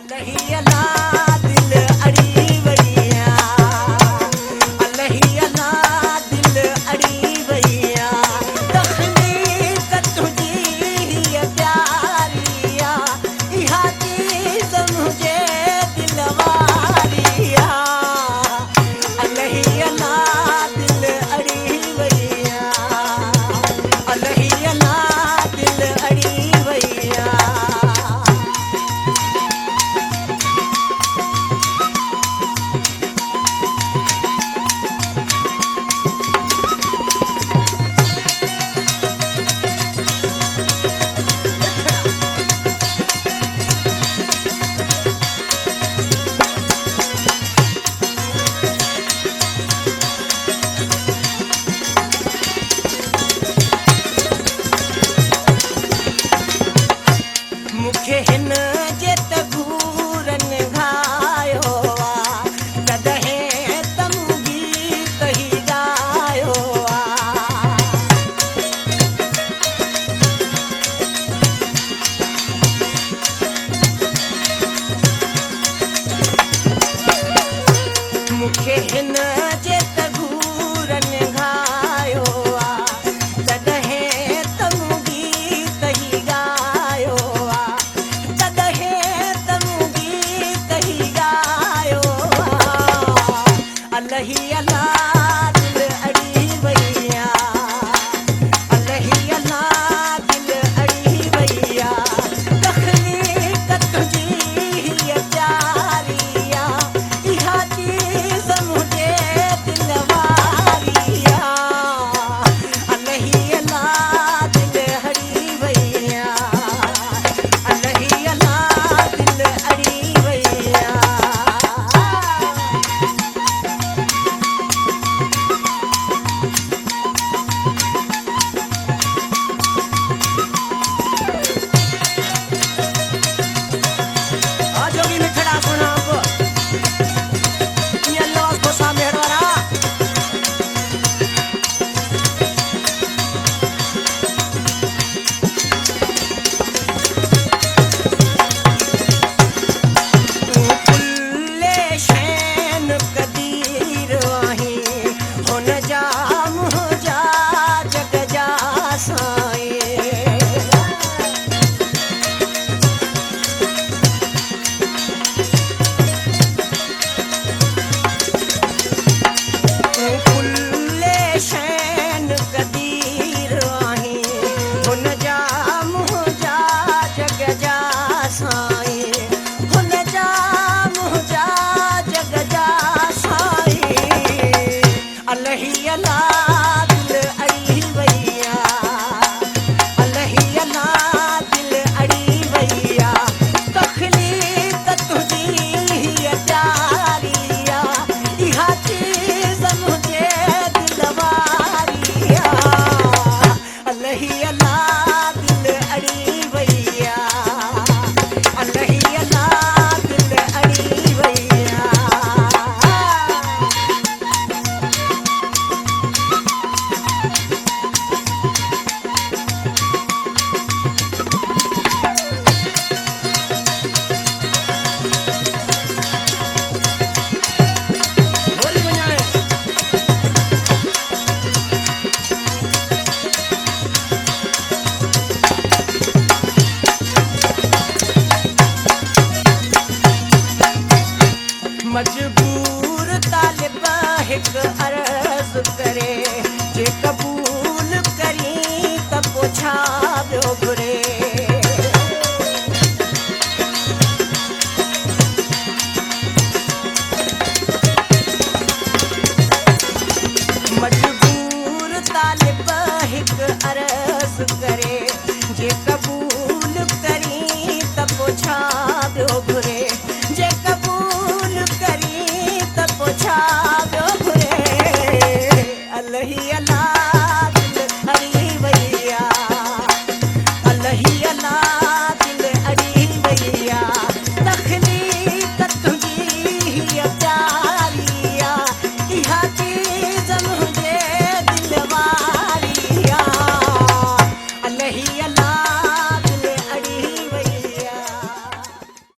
अलही अला दिल अड़ी वैया, अलही अला दिल अड़ी वैया, तखलीक तुझी हिय प्यारिया, इहा चीज़ मुझे दिलवारिया, अलही अला दिल अड़ी वैया, अलही अला दिल अड़ी वैया। मूंखे हिन जे तगूरन घायो आ, तॾहिं त मूं गीत ही ॻायो आ। मूंखे हिन जे तगूरन घायो आ, तॾहिं त मूं गीत ही ॻायो आ, तॾहिं त मूं गीत ही ॻायो आ। अलही अला दिल अड़ी वैया, अलही अला दिल अड़ी वैया, तखलीक तुझी हिय प्यारिया, इहा चीज़ मुझे दिलवारिया, अलही अला दिल अड़ी वैया, अलही अला दिल अड़ी वैया। आ जोगी मिठड़ा सुनाब, ये लोग खोसा मेहरवारा। तू कुल्ले शैन कदीर आहीं, हुन जा मुंहिंजा जग जा साईं। तू कुल्ले शैन कदीर आहीं, हुन जा मुंहिंजा जग जा साईं, हुन जा मुंहिंजा जग जा साईं। अलही अला दिल अड़ी वैया, अलही अला दिल अड़ी वैया, तखलीक तुझी हिय प्यारिया, इहा चीज़ मुझे दिलवारिया, अलही अला दिल अड़ी वैया, अलही अला दिल अड़ी वैया। ढोल बजाएं। मजबूर तालिब हिक अर